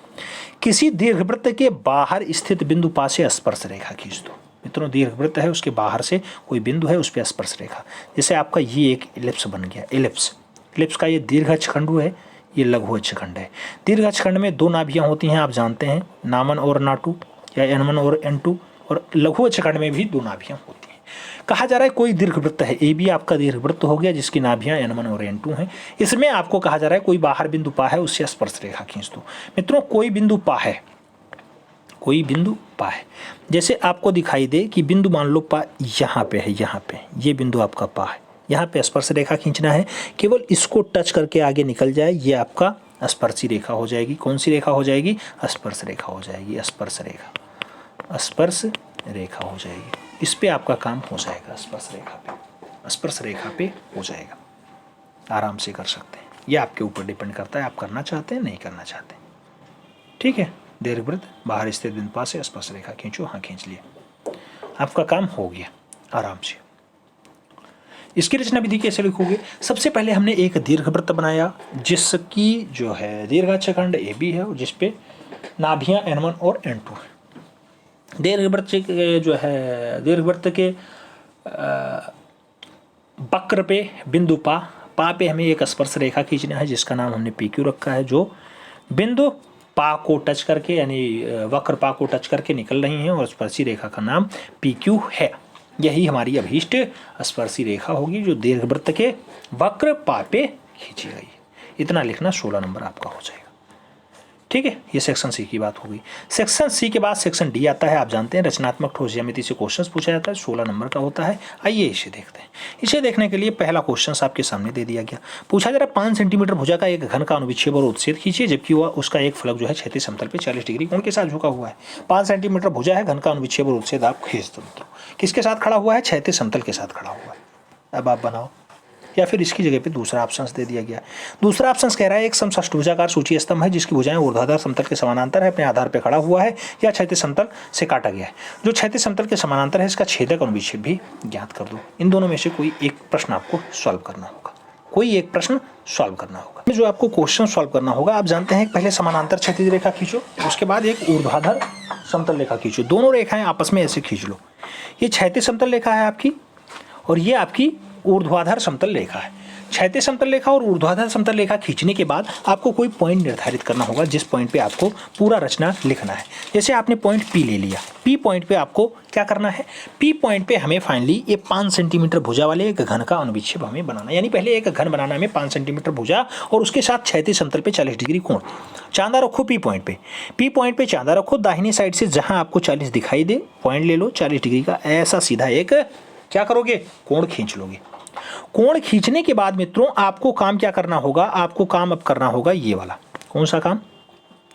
किसी दीर्घवृत्त के बाहर स्थित बिंदु पा से स्पर्श रेखा खींच दो। मित्रों, दीर्घवृत्त है, उसके बाहर से कोई बिंदु है, उस पर स्पर्श रेखा। जैसे आपका ये एक इलिप्स बन गया, इलिप्स का ये दीर्घ अक्षखंड है, ये लघु अक्षखंड है। दीर्घ अक्षखंड में 2 नाभियाँ होती हैं, आप जानते हैं, नामन और नाटू या N1 और N2, और लघु अक्षखंड में भी 2 नाभियाँ होती हैं। कहा जा रहा है कोई दीर्घवृत्त है, AB आपका दीर्घवृत्त हो गया जिसकी नाभियाँ N1 और N2 हैं। इसमें आपको कहा जा रहा है कोई बाहर बिंदु पा है, उससे स्पर्श रेखा खींच दो। मित्रों, कोई बिंदु पा है, कोई बिंदु पा है, जैसे आपको दिखाई दे कि बिंदु मान लो पा यहाँ पे है, यहाँ पे ये बिंदु आपका पा है, यहाँ पे स्पर्श रेखा खींचना है। केवल इसको टच करके आगे निकल जाए, ये आपका स्पर्शी रेखा हो जाएगी। कौन सी रेखा हो जाएगी? स्पर्श रेखा हो जाएगी, स्पर्श रेखा हो जाएगी। इस पे आपका काम हो जाएगा, स्पर्श रेखा पे हो जाएगा। आराम से कर सकते हैं, ये आपके ऊपर डिपेंड करता है, आप करना चाहते हैं नहीं करना चाहते। ठीक है, दीर्घवृत्त बाहर स्थित बिंदु पा से स्पर्श रेखा खींचो। हाँ, खींच लिया, आपका काम हो गया आराम से। इसकी रचना विधि कैसे लिखोगे? सबसे पहले हमने एक दीर्घवृत्त बनाया जिसकी जो है दीर्घाक्षखंड AB है और जिसपे नाभियाँ N1 और N2 है। दीर्घवृत्त के जो है दीर्घवृत्त के वक्र पे बिंदु पा पा पे हमें एक स्पर्श रेखा खींचना है जिसका नाम हमने पी क्यू रखा है, जो बिंदु पा को टच करके यानी वक्र पा को टच करके निकल रही हैं, और स्पर्शी रेखा का नाम पी क्यू है। यही हमारी अभीष्ट स्पर्शी रेखा होगी जो दीर्घवृत्त के वक्र पा पे खींची गई। इतना लिखना 16 नंबर आपका हो जाएगा। ठीक है, ये सेक्शन सी की बात होगी। सेक्शन सी के बाद सेक्शन डी आता है। आप जानते हैं रचनात्मक ठोस ज्यामिति से क्वेश्चंस पूछा जाता है, 16 नंबर का होता है। आइए इसे देखते हैं। इसे देखने के लिए पहला क्वेश्चन आपके सामने दे दिया गया। पूछा जा रहा 5 सेंटीमीटर भुजा का एक घन का अनुविच्छेद और उच्छेद खींचिए, जबकि वह उसका एक फलक जो है क्षैतिज समतल पे 40 डिग्री कोण के साथ झुका हुआ है। 5 सेंटीमीटर भुजा है, घन का अनुविच्छेद और उच्छेद आप खींच दो। किसके साथ खड़ा हुआ है? क्षैतिज समतल के साथ खड़ा हुआ है। अब आप बनाओ, या फिर इसकी जगह पे दूसरा ऑप्शन दे दिया गया। दूसरा ऑप्शन कह रहा है एक समष्टभुजाकार सूची स्तंभ है जिसकी भुजाएं ऊर्ध्वाधर समतल के समानांतर है, अपने आधार पर खड़ा हुआ है या क्षैतिज समतल से काटा गया है। जो क्षैतिज समतल के समानांतर है इसका छेदक अनुविच्छेद भी ज्ञात कर दो। इन दोनों में से कोई एक प्रश्न आपको सॉल्व करना होगा, कोई एक प्रश्न सॉल्व करना होगा। जो आपको क्वेश्चन सॉल्व करना होगा, आप जानते हैं पहले समानांतर क्षैतिज रेखा खींचो, उसके बाद एक ऊर्ध्वाधर समतल रेखा खींचो। दोनों रेखाएं आपस में ऐसे खींच लो। ये क्षैतिज समतल रेखा है आपकी, और ये आपकी ऊर्ध्वाधर समतल रेखा है। क्षैतिज समतल रेखा और ऊर्ध्वाधर समतल रेखा खींचने के बाद आपको कोई पॉइंट निर्धारित करना होगा, जिस पॉइंट पे आपको पूरा रचना लिखना है। जैसे आपने पॉइंट पी ले लिया, पी पॉइंट पे आपको क्या करना है? पी पॉइंट पे हमें फाइनली ये 5 सेंटीमीटर भुजा वाले एक घन का अनुविच्छेद हमें बनाना है। यानी पहले एक घन बनाना है हमें 5 सेंटीमीटर भुजा और उसके साथ क्षैतिज समतल पे 40 डिग्री कोण। चांदा रखो पी पॉइंट पे, पी पॉइंट पे चांदा रखो। दाहिनी साइड से जहां आपको 40 दिखाई दे पॉइंट ले लो 40 डिग्री का, ऐसा सीधा एक क्या करोगे? कोण खींच लोगे। कोण खींचने के बाद मित्रों आपको काम क्या करना होगा? आपको काम अब करना होगा ये वाला। कौन सा काम?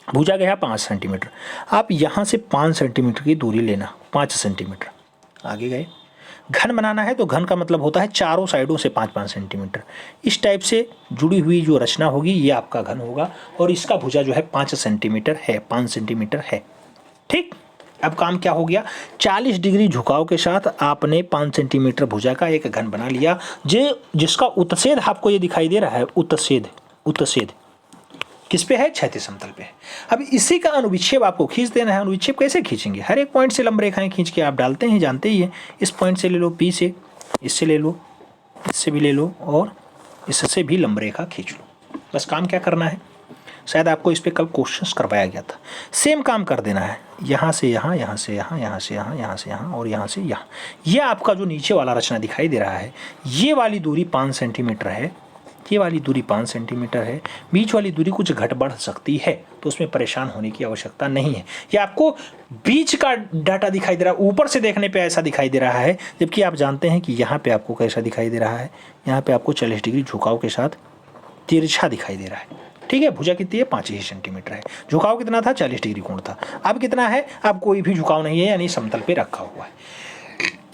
भुजा गया 5 सेंटीमीटर, आप यहाँ से 5 सेंटीमीटर की दूरी लेना, 5 सेंटीमीटर आगे गए। घन बनाना है तो घन का मतलब होता है चारों साइडों से 5-5 सेंटीमीटर। इस टाइप से जुड़ी हुई जो रचना होगी ये आपका घन होगा, और इसका भुजा जो है 5 सेंटीमीटर है, 5 सेंटीमीटर है। ठीक, अब काम क्या हो गया? 40 डिग्री झुकाव के साथ आपने 5 सेंटीमीटर भुजा का एक घन बना लिया, जिसका उत्च्छेद आपको ये दिखाई दे रहा है। उत्च्छेद किस पे है? क्षैतिज समतल पे है। अब इसी का अनुविच्छेद आपको खींच देना है। अनुविच्छेद कैसे खींचेंगे? हर एक पॉइंट से लंब रेखाएं खींच के आप डालते हैं, जानते ही हैं। इस पॉइंट से ले लो पी से, इससे ले लो, इससे भी ले लो, और इससे भी लंब रेखा खींच लो। बस काम क्या करना है? शायद आपको इस पे कल क्वेश्चंस करवाया गया था। सेम काम कर देना है, यहाँ से यहाँ, यहाँ से यहाँ, यहाँ से यहाँ, यहाँ से यहाँ, और यहाँ से यहाँ। ये आपका जो नीचे वाला रचना दिखाई दे रहा है, ये वाली दूरी 5 सेंटीमीटर है, ये वाली दूरी 5 सेंटीमीटर है। बीच वाली दूरी कुछ घट बढ़ सकती है, तो उसमें परेशान होने की आवश्यकता नहीं है। ये आपको बीच का डाटा दिखाई दे रहा है, ऊपर से देखने पे ऐसा दिखाई दे रहा है, जबकि आप जानते हैं कि यहाँ पे आपको कैसा दिखाई दे रहा है? यहाँ पे आपको 40 डिग्री झुकाव के साथ तिरछा दिखाई दे रहा है। ठीक है, भुजा कितनी है? 5 ही सेंटीमीटर है। झुकाव कितना था? 40 डिग्री कोण था। अब कितना है? अब कोई भी झुकाव नहीं है, यानी समतल पे रखा हुआ है।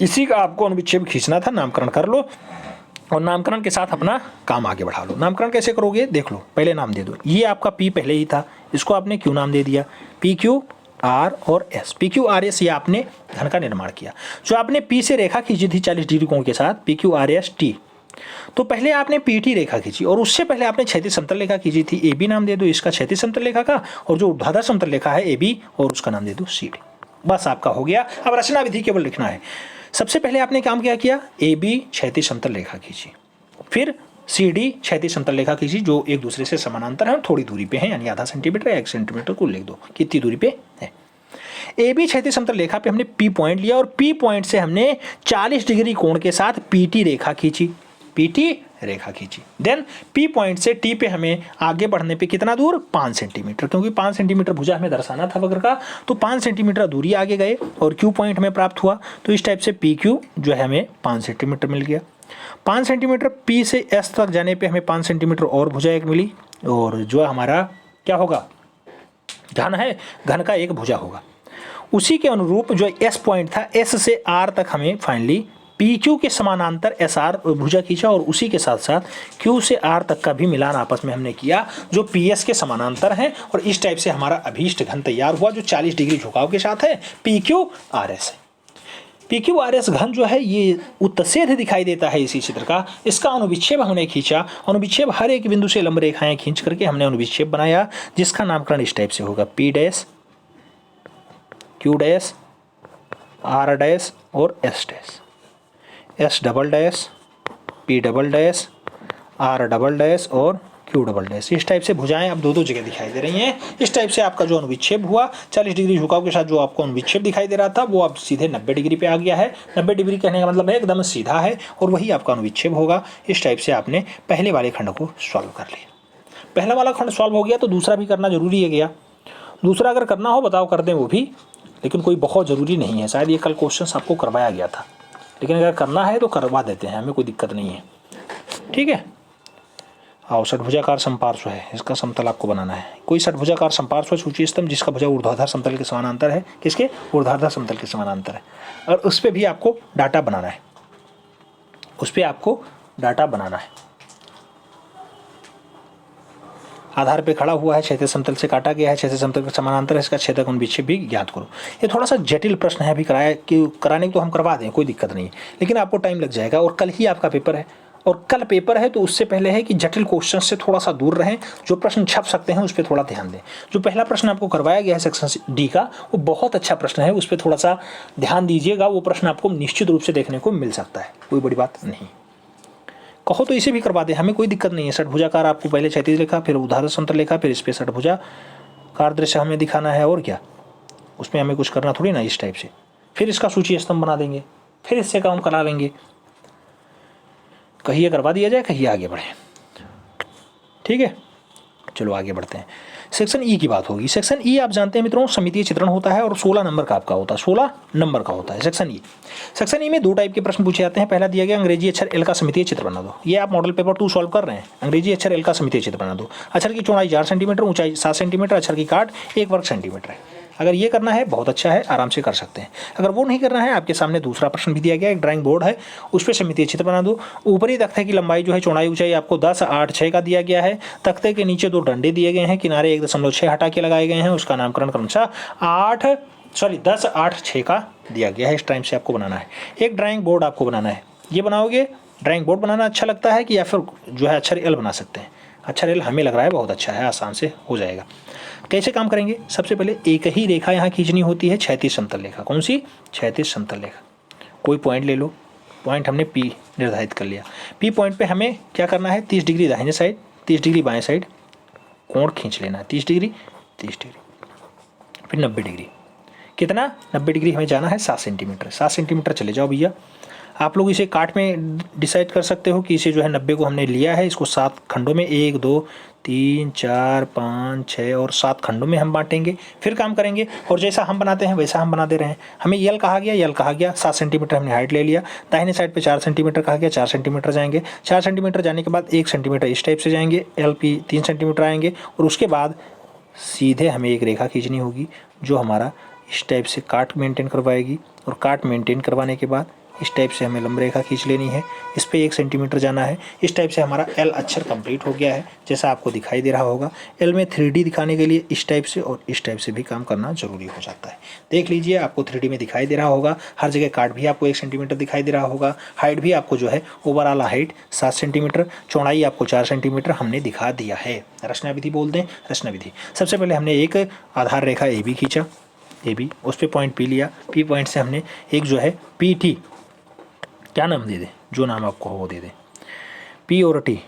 इसी का आपको अनुविच्छेद खींचना था। नामकरण कर लो, और नामकरण के साथ अपना काम आगे बढ़ा लो। नामकरण कैसे करोगे? देख लो, पहले नाम दे दो। ये आपका पी पहले ही था, इसको आपने क्यू नाम दे दिया। पी क्यू आर और S, P Q R S, ये आपने घन का निर्माण किया। जो आपने पी से रेखा खींची थी 40 डिग्री कोण के साथ, P Q R S T, तो पहले आपने पीटी रेखा खींची, और उससे पहले आपने क्षैतिज समतल रेखा खींची थी। ए बी नाम दे दो इसका क्षैतिज समतल रेखा का, और जो ऊर्ध्वाधर समतल रेखा है ए बी, और उसका नाम दे दो सी डी। बस आपका हो गया। अब रचना विधि केवल लिखना है। सबसे पहले आपने काम क्या किया? ए बी क्षैतिज समतल रेखा खींची, फिर सी डी क्षैतिज समतल रेखा खींची, जो एक दूसरे से समानांतर है, थोड़ी दूरी पे है, यानी आधा सेंटीमीटर या 1 सेंटीमीटर को लिख दो कितनी दूरी पे है। ए बी क्षैतिज समतल रेखा पे हमने पी पॉइंट लिया, और पी पॉइंट से हमने 40 डिग्री कोण के साथ पीटी रेखा खींची, पीटी रेखा खींची। देन पी पॉइंट से टी पे हमें आगे बढ़ने पे कितना दूर? 5 सेंटीमीटर, क्योंकि 5 सेंटीमीटर भुजा हमें दर्शाना था वक्र का, तो 5 सेंटीमीटर दूरी आगे गए और क्यू पॉइंट हमें प्राप्त हुआ। तो इस टाइप से पी क्यू जो है हमें 5 सेंटीमीटर मिल गया। 5 सेंटीमीटर पी से एस तक जाने पे हमें 5 सेंटीमीटर और भुजा एक मिली, और जो हमारा क्या होगा? घन है, घन का एक भुजा होगा। उसी के अनुरूप जो एस पॉइंट था, एस से आर तक हमें फाइनली पी क्यू के समानांतर एस आर भुजा खींचा, और उसी के साथ साथ क्यू से आर तक का भी मिलान आपस में हमने किया, जो पी एस के समानांतर है। और इस टाइप से हमारा अभीष्ट घन तैयार हुआ, जो 40 डिग्री झुकाव के साथ है, पी क्यू आर एस है। पी क्यू आर एस घन जो है ये उत्च्छेद दिखाई देता है इसी चित्र का। इसका अनुविच्छेद हमने खींचा। अनुविच्छेद हर एक बिंदु से लंब रेखाएं खींच करके हमने अनुविच्छेद बनाया, जिसका नामकरण इस टाइप से होगा: P dash, Q dash, R dash और S dash. S double dash, P double dash, R double dash और क्यू डबल डैश। इस टाइप से भुजाएं अब दो दो जगह दिखाई दे रही हैं। इस टाइप से आपका जो अनुविच्छेद हुआ 40 डिग्री झुकाव के साथ जो आपको अनुविच्छेद दिखाई दे रहा था वो अब सीधे 90 डिग्री पे आ गया है। 90 डिग्री कहने का मतलब है एकदम सीधा है और वही आपका अनुविच्छेद होगा। इस टाइप से आपने पहले वाले खंड को सॉल्व कर लिया। पहला वाला खंड सॉल्व हो गया तो दूसरा भी करना जरूरी है गया। दूसरा अगर करना हो बताओ कर दें वो भी, लेकिन कोई बहुत ज़रूरी नहीं है। शायद ये कल क्वेश्चन आपको करवाया गया था, लेकिन अगर करना है तो करवा देते हैं, हमें कोई दिक्कत नहीं है। ठीक है। आओ, षटभुजाकार समपार्श्व है, इसका समतल आपको बनाना है। कोई षटभुजाकार समपार्श्व सूची स्तंभ जिसका भुजा ऊर्ध्वाधर समतल के समानांतर है। किसके? ऊर्ध्वाधर समतल के समानांतर है। और उस पर भी आपको डाटा बनाना है, उस पर आपको डाटा बनाना है। आधार पे खड़ा हुआ है, क्षैतिज समतल से काटा गया है, क्षैतिज समतल के समानांतर है, इसका छेदक अनुविच्छेद भी ज्ञात करो। ये थोड़ा सा जटिल प्रश्न है, अभी कराने को तो हम करवा दें, कोई दिक्कत नहीं, लेकिन आपको टाइम लग जाएगा और कल ही आपका पेपर है। और कल पेपर है तो उससे पहले है कि जटिल क्वेश्चन से थोड़ा सा दूर रहें। जो प्रश्न छप सकते हैं उस पर थोड़ा ध्यान दें। जो पहला प्रश्न आपको करवाया गया है सेक्शन डी का, वो बहुत अच्छा प्रश्न है, उस पर थोड़ा सा ध्यान दीजिएगा। वो प्रश्न आपको निश्चित रूप से देखने को मिल सकता है, कोई बड़ी बात नहीं। कहो तो इसे भी करवा दे, हमें कोई दिक्कत नहीं है। षटभुजाकार आपको पहले क्षैतिज लिखा, फिर ऊर्ध्वाधर समतल लिखा, फिर इस पर षटभुजाकार दृश्य हमें दिखाना है और क्या, उसमें हमें कुछ करना थोड़ी ना। इस टाइप से फिर इसका सूची स्तंभ बना देंगे, फिर इससे काम करा लेंगे। कहिए करवा दिया जाए, कहिए आगे बढ़े। ठीक है, चलो आगे बढ़ते हैं। सेक्शन ई की बात होगी। सेक्शन ई आप जानते हैं मित्रों, समितीय चित्रण होता है और 16 नंबर का आपका होता है, 16 नंबर का होता है सेक्शन ई। सेक्शन ई में दो टाइप के प्रश्न पूछे जाते हैं। पहला दिया गया अंग्रेजी अक्षर एल का समितीय चित्र बना दो। ये आप मॉडल पेपर 2 सॉल्व कर रहे हैं। अंग्रेजी अक्षर एल का समितीय चित्र बना दो। अक्षर की चौड़ाई 4 सेंटीमीटर, ऊंचाई 7 सेंटीमीटर, अक्षर की काट 1 वर्ग सेंटीमीटर है। अगर ये करना है बहुत अच्छा है, आराम से कर सकते हैं। अगर वो नहीं करना है, आपके सामने दूसरा प्रश्न भी दिया गया, एक ड्राइंग बोर्ड है, उस पर समितीय चित्र बना दो। ऊपरी तख्ते की लंबाई जो है, चौड़ाई ऊंचाई आपको 10, 8, 6 का दिया गया है। तख्ते के नीचे 2 डंडे दिए गए हैं, किनारे 1.6 हटा के लगाए गए हैं। उसका नामकरण क्रमशः 10, 8, 6 का दिया गया है। इस टाइम से आपको बनाना है। एक ड्राइंग बोर्ड आपको बनाना है। ये बनाओगे, ड्राइंग बोर्ड बनाना अच्छा लगता है कि या फिर जो है अक्षर एल बना सकते हैं? अक्षर एल हमें लग रहा है बहुत अच्छा है, आसान से हो जाएगा। कैसे काम करेंगे? सबसे पहले एक ही रेखा यहाँ खींचनी होती है, क्षैतिज समतल रेखा। कौन सी? क्षैतिज समतल रेखा। कोई पॉइंट ले लो, पॉइंट हमने पी निर्धारित कर लिया। पी पॉइंट पे हमें क्या करना है? 30 डिग्री दाहिने साइड, 30 डिग्री बाएं साइड कोण खींच लेना है। 30 डिग्री, 30 डिग्री, फिर 90 डिग्री। कितना? 90 डिग्री हमें जाना है 7 सेंटीमीटर। 7 सेंटीमीटर चले जाओ भैया। आप लोग इसे काट में डिसाइड कर सकते हो कि इसे जो है 90 को हमने लिया है, इसको 7 खंडों में 1, 2, 3, 4, 5, 6 और 7 खंडों में हम बांटेंगे। फिर काम करेंगे और जैसा हम बनाते हैं वैसा हम बना दे रहे हैं। हमें यल कहा गया, यल कहा गया, 7 सेंटीमीटर हमने हाइट ले लिया। दाहिने साइड पे 4 सेंटीमीटर कहा गया, 4 सेंटीमीटर जाएंगे। 4 सेंटीमीटर जाने के बाद 1 सेंटीमीटर इस टाइप से जाएंगे, एल पी 3 सेंटीमीटर आएंगे और उसके बाद सीधे हमें एक रेखा खींचनी होगी जो हमारा इस टाइप से काट मेंटेन करवाएगी। और काट मेंटेन करवाने के बाद इस टाइप से हमें लंब रेखा खींच लेनी है, इस पे 1 सेंटीमीटर जाना है। इस टाइप से हमारा एल अक्षर कंप्लीट हो गया है, जैसा आपको दिखाई दे रहा होगा। एल में 3D दिखाने के लिए इस टाइप से और इस टाइप से भी काम करना जरूरी हो जाता है। देख लीजिए, आपको 3D में दिखाई दे रहा होगा। हर जगह काट भी आपको 1 सेंटीमीटर दिखाई दे रहा होगा। हाइट भी आपको जो है ओवरऑल हाइट 7 सेंटीमीटर, चौड़ाई आपको 4 सेंटीमीटर हमने दिखा दिया है। रचना विधि बोल दें, रचना विधि। सबसे पहले हमने एक आधार रेखा ए बी खींचा, ए बी, उस पर पॉइंट पी लिया। पी पॉइंट से हमने एक जो है पी टी, क्या नाम दे दें, जो नाम आपको हो वो दे दें, पी और टी,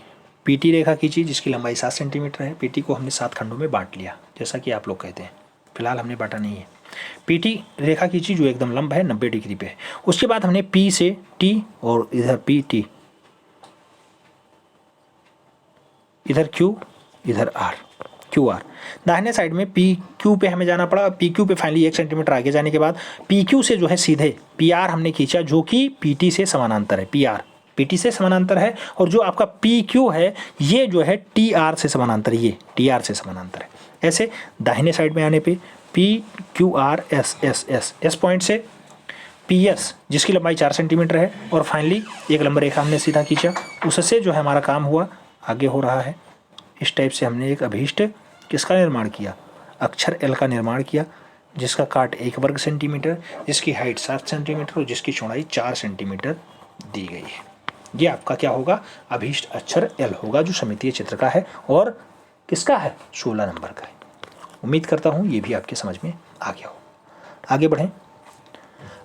पी टी रेखा खींची जिसकी लंबाई 7 सेंटीमीटर है। पी टी को हमने 7 खंडों में बांट लिया, जैसा कि आप लोग कहते हैं। फिलहाल हमने बांटा नहीं है। पी टी रेखा खींची जो एकदम लंब है, 90 डिग्री पे है। उसके बाद हमने पी से टी और इधर पी टी, इधर क्यू, इधर आर, क्यू आर। दाहिने साइड में पी क्यू पे हमें जाना पड़ा। पी क्यू पे फाइनली 1 सेंटीमीटर आगे जाने के बाद पी क्यू से जो है सीधे पी आर हमने खींचा, जो कि पी टी से समानांतर है। पी आर पी टी से समानांतर है और जो आपका पी क्यू है ये जो है टी आर से समानांतर, ये टी आर से समानांतर है। ऐसे दाहिने साइड में आने पे P Q R S S S, S point से पी एस जिसकी लंबाई 4 सेंटीमीटर है और फाइनली एक लंब रेखा हमने सीधा खींचा। उससे जो है हमारा काम हुआ, आगे हो रहा है। इस टाइप से हमने एक अभीष्ट किसका निर्माण किया? अक्षर एल का निर्माण किया, जिसका काट 1 वर्ग सेंटीमीटर, जिसकी हाइट 7 सेंटीमीटर और जिसकी चौड़ाई 4 सेंटीमीटर दी गई है। ये आपका क्या होगा? अभीष्ट अक्षर एल होगा, जो समितीय चित्र का है और किसका है? 16 नंबर का है। उम्मीद करता हूँ ये भी आपके समझ में आ गया हो। आगे बढ़ें।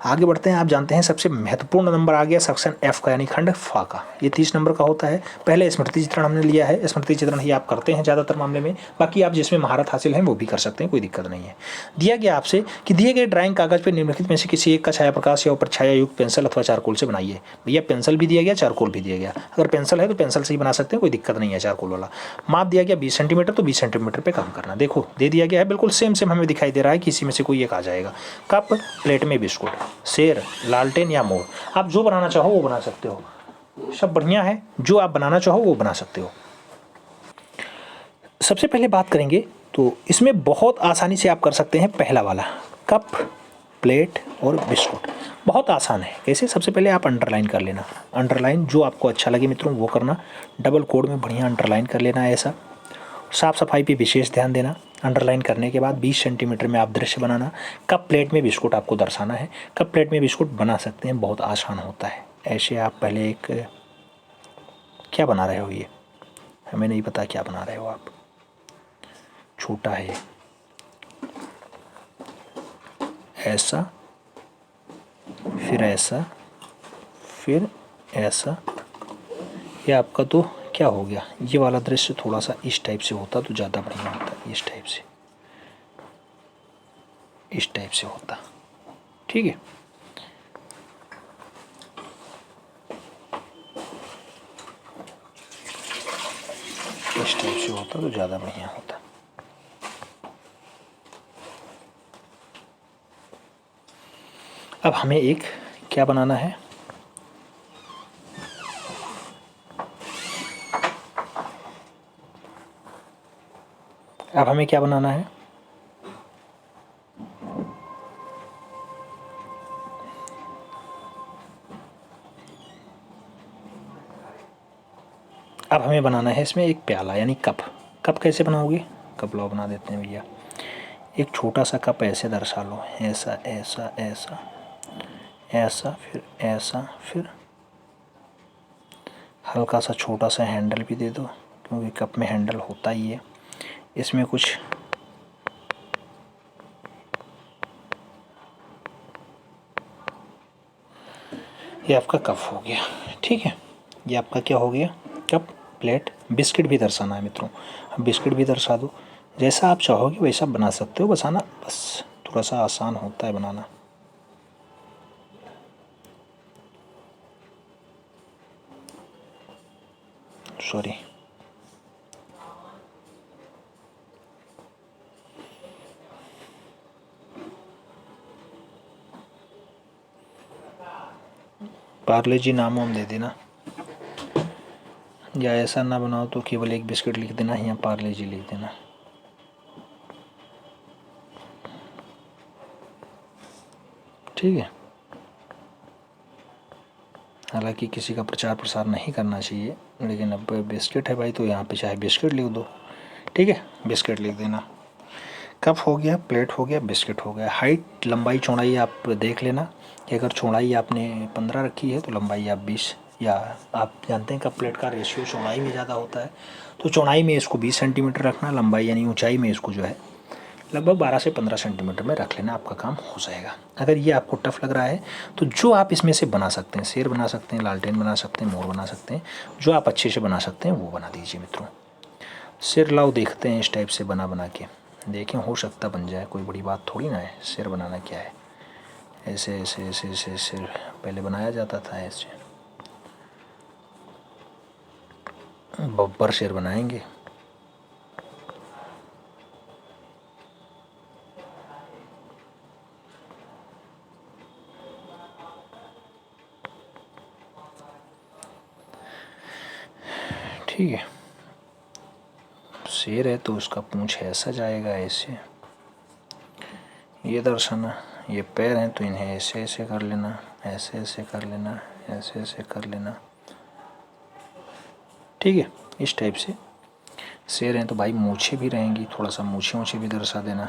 आगे बढ़ते हैं। आप जानते हैं सबसे महत्वपूर्ण नंबर आ गया सेक्शन एफ का, यानी खंड फा का। ये 30 नंबर का होता है। पहले स्मृति चित्रण हमने लिया है, स्मृति चित्रण ही आप करते हैं ज़्यादातर मामले में, बाकी आप जिसमें महारत हासिल है वो भी कर सकते हैं, कोई दिक्कत नहीं है। दिया गया आपसे कि दिए गए ड्राइंग कागज पर निम्नलिखित में से किसी एक का छाया प्रकाश या ऊपर छाया युक्त पेंसिल अथवा चारकोल से बनाइए। भैया पेंसिल भी दिया गया, चारकोल भी दिया गया। अगर पेंसिल है तो पेंसिल से ही बना सकते हैं, कोई दिक्कत नहीं है चारकोल वाला। माप दिया गया 20 सेंटीमीटर, तो 20 सेंटीमीटर पे काम करना। देखो दे दिया गया है, बिल्कुल सेम हमें दिखाई दे रहा है कि इसी में से कोई एक आ जाएगा। कप, प्लेट में बिस्कुट, शेर, लालटेन या मोर, आप जो बनाना चाहो वो बना सकते हो। सब बढ़िया है, जो आप बनाना चाहो वो बना सकते हो। सबसे पहले बात करेंगे तो इसमें बहुत आसानी से आप कर सकते हैं पहला वाला, कप, प्लेट और बिस्कुट। बहुत आसान है। कैसे? सबसे पहले आप अंडरलाइन कर लेना। अंडरलाइन जो आपको अच्छा लगे मित्रों वो करना। डबल कोड में बढ़िया अंडरलाइन कर लेना है ऐसा। साफ़ सफाई पे विशेष ध्यान देना। अंडरलाइन करने के बाद 20 सेंटीमीटर में आप दृश्य बनाना। कप प्लेट में बिस्कुट आपको दर्शाना है। कप प्लेट में बिस्कुट बना सकते हैं, बहुत आसान होता है। ऐसे आप पहले एक, क्या बना रहे हो ये? हमें नहीं पता क्या बना रहे हो आप। छोटा है ऐसा, फिर ऐसा, फिर ऐसा। ये आपका तो क्या हो गया? ये वाला दृश्य थोड़ा सा इस टाइप से होता तो ज़्यादा बढ़िया होता। इस टाइप से, इस टाइप से होता। ठीक है, इस टाइप से होता तो ज़्यादा बढ़िया होता। अब हमें एक क्या बनाना है? अब हमें क्या बनाना है? अब हमें बनाना है इसमें एक प्याला यानी कप। कप कैसे बनाओगे? कप लो बना देते हैं भैया। एक छोटा सा कप ऐसे दर्शा लो, ऐसा ऐसा ऐसा ऐसा, फिर ऐसा, फिर हल्का सा छोटा सा हैंडल भी दे दो, क्योंकि कप में हैंडल होता ही है। इसमें कुछ ये आपका कप हो गया। ठीक है, ये आपका क्या हो गया? Cup, plate. बिस्किट भी दर्शाना है मित्रों, अब बिस्किट भी दर्शा दो। जैसा आप चाहोगे वैसा बना सकते हो, बसाना बस थोड़ा सा आसान होता है बनाना। सॉरी, पार्ले जी नाम वाम दे देना, या ऐसा ना बनाओ तो केवल एक बिस्किट लिख देना, यहाँ पार्ले जी लिख देना। ठीक है, हालांकि किसी का प्रचार प्रसार नहीं करना चाहिए, लेकिन अब बिस्किट है भाई तो यहाँ पे चाहे बिस्किट लिख दो। ठीक है, बिस्किट लिख देना। कप हो गया, प्लेट हो गया, बिस्किट हो गया। हाइट, लंबाई, चौड़ाई आप देख लेना कि अगर चौड़ाई आपने 15 रखी है तो लंबाई आप 20, या आप जानते हैं कप प्लेट का रेशियो चौड़ाई में ज़्यादा होता है, तो चौड़ाई में इसको 20 सेंटीमीटर रखना, लंबाई यानी ऊंचाई में इसको जो है लगभग 12 से 15 सेंटीमीटर में रख लेना, आपका काम हो जाएगा। अगर ये आपको टफ लग रहा है तो जो आप इसमें से बना सकते हैं, शेर बना सकते हैं, लालटेन बना सकते हैं, मोर बना सकते हैं, जो आप अच्छे से बना सकते हैं वो बना दीजिए मित्रों। सिर लाओ, देखते हैं इस टाइप से बना बना के देखें, हो सकता बन जाए, कोई बड़ी बात थोड़ी ना है। सिर बनाना क्या है, ऐसे ऐसे ऐसे ऐसे सिर पहले बनाया जाता था, ऐसे बब्बर सिर बनाएंगे। ठीक है, शेर है तो उसका पूंछ ऐसा जाएगा, ऐसे ये दर्शाना। ये पैर हैं तो इन्हें ऐसे ऐसे कर लेना, ऐसे ऐसे कर लेना, ऐसे ऐसे कर लेना। ठीक है, इस टाइप से। शेर हैं तो भाई मूछें भी रहेंगी, थोड़ा सा मूछें ऊँचे भी दर्शा देना,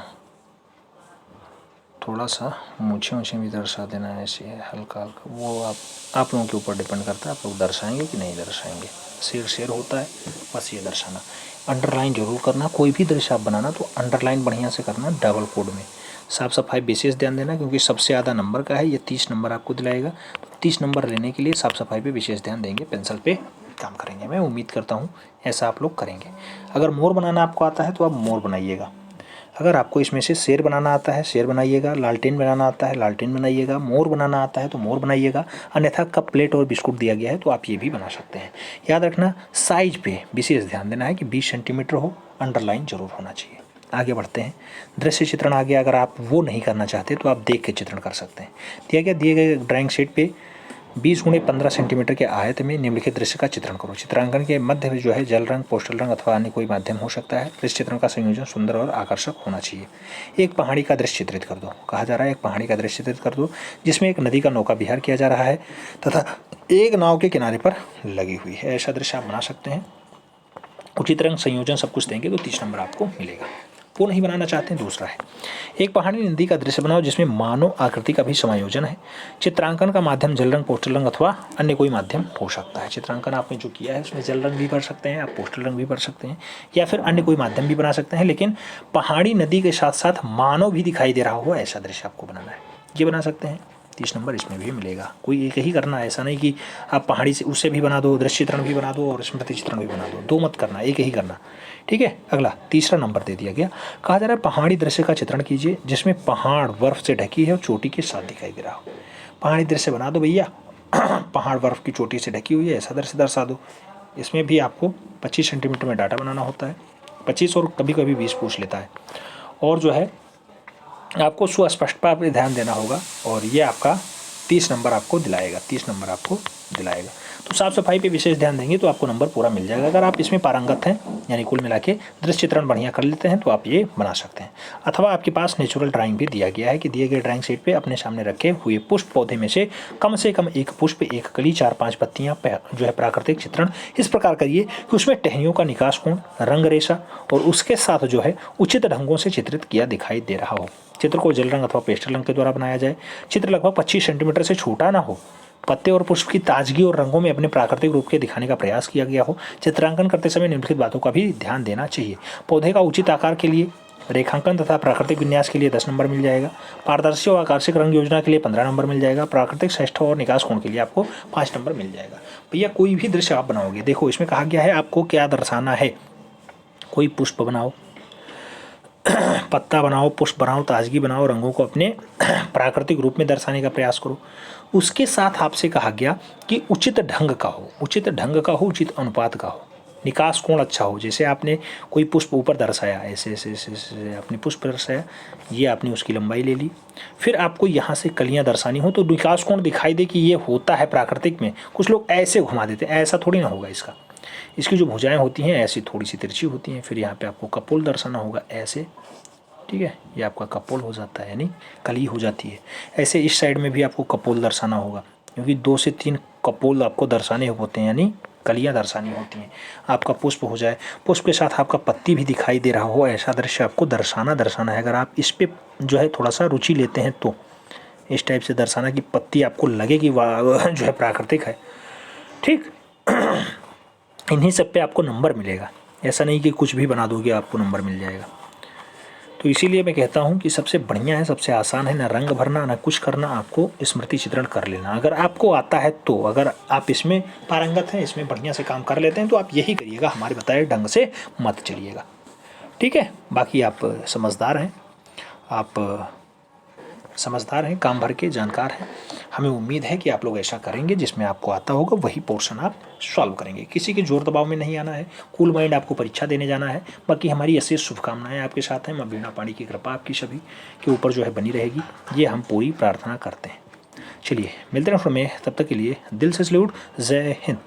थोड़ा सा मूछें ऊँचे भी दर्शा देना, ऐसे हल्का हल्का। वो आप लोगों के ऊपर डिपेंड करता है, आप लोग दर्शाएंगे कि नहीं दर्शाएंगे। शेर शेर होता है, बस ये दर्शाना। अंडरलाइन जरूर करना, कोई भी दृश्य आप बनाना तो अंडरलाइन बढ़िया से करना डबल कोड में। साफ सफाई विशेष ध्यान देना, क्योंकि सबसे ज़्यादा नंबर का है, ये 30 नंबर आपको दिलाएगा। तो 30 नंबर लेने के लिए साफ सफाई पे विशेष ध्यान देंगे, पेंसिल पे काम करेंगे। मैं उम्मीद करता हूँ ऐसा आप लोग करेंगे। अगर मोर बनाना आपको आता है तो आप मोर बनाइएगा। अगर आपको इसमें से शेर बनाना आता है शेर बनाइएगा, लालटेन बनाना आता है लालटेन बनाइएगा, मोर बनाना आता है तो मोर बनाइएगा। अन्यथा कप प्लेट और बिस्कुट दिया गया है तो आप ये भी बना सकते हैं। याद रखना साइज पे विशेष ध्यान देना है कि 20 सेंटीमीटर हो, अंडरलाइन जरूर होना चाहिए। आगे बढ़ते हैं, दृश्य चित्रण आ गया। अगर आप वो नहीं करना चाहते तो आप देख के चित्रण कर सकते हैं। दिए गए ड्राइंग शीट पे 20 × 15 सेंटीमीटर के आयत में निम्नलिखित दृश्य का चित्रण करो। चित्रांकन के मध्य में जो है जल रंग, पोस्टल रंग अथवा अन्य कोई माध्यम हो सकता है। दृश्य चित्रण का संयोजन सुंदर और आकर्षक होना चाहिए। एक पहाड़ी का दृश्य चित्रित कर दो। कहा जा रहा है एक पहाड़ी का दृश्य चित्रित कर दो जिसमें एक नदी का नौका विहार किया जा रहा है तथा एक नाव के किनारे पर लगी हुई है। ऐसा दृश्य आप बना सकते हैं। उचित रंग, संयोजन सब कुछ देंगे तो 30 नंबर आपको मिलेगा। वो नहीं बनाना चाहते हैं, दूसरा है एक पहाड़ी नदी का दृश्य बनाओ जिसमें मानव आकृति का भी समायोजन है। चित्रांकन का माध्यम जल रंग, पोस्टल रंग अथवा अन्य कोई माध्यम हो सकता है। चित्रांकन आपने जो किया है उसमें जल रंग भी भर सकते हैं, आप पोस्टल रंग भी भर सकते हैं, या फिर अन्य कोई माध्यम भी बना सकते हैं। लेकिन पहाड़ी नदी के साथ साथ मानव भी दिखाई दे रहा हो ऐसा दृश्य आपको बनाना है, ये बना सकते हैं। 30 नंबर इसमें भी मिलेगा। कोई एक ही करना है, ऐसा नहीं कि आप पहाड़ी से उससे भी बना दो, दृश्य चित्रण भी बना दो और स्मृति चित्रण भी बना दो, दो मत करना, एक ही करना। ठीक है, अगला तीसरा नंबर दे दिया गया। कहा जा रहा है पहाड़ी दृश्य का चित्रण कीजिए जिसमें पहाड़ बर्फ से ढकी है और चोटी के साथ दिखाई दे रहा हो। पहाड़ी दृश्य बना दो भैया, पहाड़ बर्फ की चोटी से ढकी हुई है ऐसा दृश्य दर्शा दो। इसमें भी आपको 25 सेंटीमीटर में डाटा बनाना होता है, 25 और कभी कभी 20 पूछ लेता है। और जो है आपको सुस्पष्टता पर ध्यान देना होगा और ये आपका 30 नंबर आपको दिलाएगा, 30 नंबर आपको दिलाएगा। तो साफ सफाई पे विशेष ध्यान देंगे तो आपको नंबर पूरा मिल जाएगा। अगर आप इसमें पारंगत हैं, यानी कुल मिला के दृश्य चित्रण बढ़िया कर लेते हैं तो आप ये बना सकते हैं। अथवा आपके पास नेचुरल ड्राइंग भी दिया गया है कि दिए गए ड्राइंग शीट पे अपने सामने रखे हुए पुष्प पौधे में से कम एक पुष्प, एक कली, 4-5 पत्तियां जो है प्राकृतिक चित्रण इस प्रकार करिए कि उसमें टहनियों का निकास कोण, रंग रेशा और उसके साथ जो है उचित ढंगों से चित्रित किया दिखाई दे रहा हो। चित्र को जल रंग अथवा पेस्टल रंग के द्वारा बनाया जाए। चित्र लगभग 25 सेंटीमीटर से छोटा ना हो। पत्ते और पुष्प की ताजगी और रंगों में अपने प्राकृतिक रूप के दिखाने का प्रयास किया गया हो। चित्रांकन करते समय निम्नलिखित बातों का भी ध्यान देना चाहिए। पौधे का उचित आकार के लिए, रेखांकन तथा प्राकृतिक विन्यास के लिए 10 नंबर मिल जाएगा। पारदर्शी और आकर्षक रंग योजना के लिए 15 नंबर मिल जाएगा। प्राकृतिक श्रेष्ठ और निकास कोण के लिए आपको 5 नंबर मिल जाएगा। भैया कोई भी दृश्य आप बनाओगे, देखो इसमें कहा गया है आपको क्या दर्शाना है। कोई पुष्प बनाओ, पत्ता बनाओ, पुष्प बनाओ, ताजगी बनाओ, रंगों को अपने प्राकृतिक रूप में दर्शाने का प्रयास करो। उसके साथ आपसे कहा गया कि उचित ढंग का हो, उचित ढंग का हो, उचित अनुपात का हो, निकास कोण अच्छा हो। जैसे आपने कोई पुष्प ऊपर दर्शाया, ऐसे ऐसे ऐसे ऐसे आपने पुष्प दर्शाया, ये आपने उसकी लंबाई ले ली। फिर आपको यहाँ से कलियाँ दर्शानी हो तो निकास कोण दिखाई दे कि ये होता है प्राकृतिक में। कुछ लोग ऐसे घुमा देते हैं, ऐसा थोड़ी ना होगा इसका। इसकी जो भुजाएं होती हैं ऐसी थोड़ी सी तिरछी होती हैं। फिर यहाँ पे आपको कपोल दर्शाना होगा ऐसे, ठीक है, ये आपका कपोल हो जाता है, यानी कली हो जाती है। ऐसे इस साइड में भी आपको कपोल दर्शाना होगा, क्योंकि 2 से 3 कपोल आपको दर्शाने होते हैं, यानी कलियाँ दर्शानी होती हैं। आपका पुष्प हो जाए, पुष्प के साथ आपका पत्ती भी दिखाई दे रहा हो, ऐसा दृश्य आपको दर्शाना है। अगर आप इस पे जो है थोड़ा सा रुचि लेते हैं तो इस टाइप से दर्शाना कि पत्ती आपको लगे कि वह जो है प्राकृतिक है। ठीक, इन्हीं सब पे आपको नंबर मिलेगा। ऐसा नहीं कि कुछ भी बना दोगे आपको नंबर मिल जाएगा। तो इसीलिए मैं कहता हूँ कि सबसे बढ़िया है, सबसे आसान है, ना रंग भरना ना कुछ करना, आपको स्मृति चित्रण कर लेना। अगर आपको आता है तो, अगर आप इसमें पारंगत हैं, इसमें बढ़िया से काम कर लेते हैं तो आप यही करिएगा, हमारे बताए ढंग से मत चलिएगा। ठीक है, बाकी आप समझदार हैं, आप समझदार हैं, काम भर के जानकार हैं। हमें उम्मीद है कि आप लोग ऐसा करेंगे, जिसमें आपको आता होगा वही पोर्शन आप सॉल्व करेंगे। किसी के जोर दबाव में नहीं आना है, कूल माइंड आपको परीक्षा देने जाना है। बाकी हमारी अशेष शुभकामनाएं आपके साथ हैं। माँ वीणा पाणी की कृपा आपकी सभी के ऊपर जो है बनी रहेगी, ये हम पूरी प्रार्थना करते हैं। चलिए मिलते हैं फिर में, तब तक के लिए दिल से सैल्यूट, जय हिंद।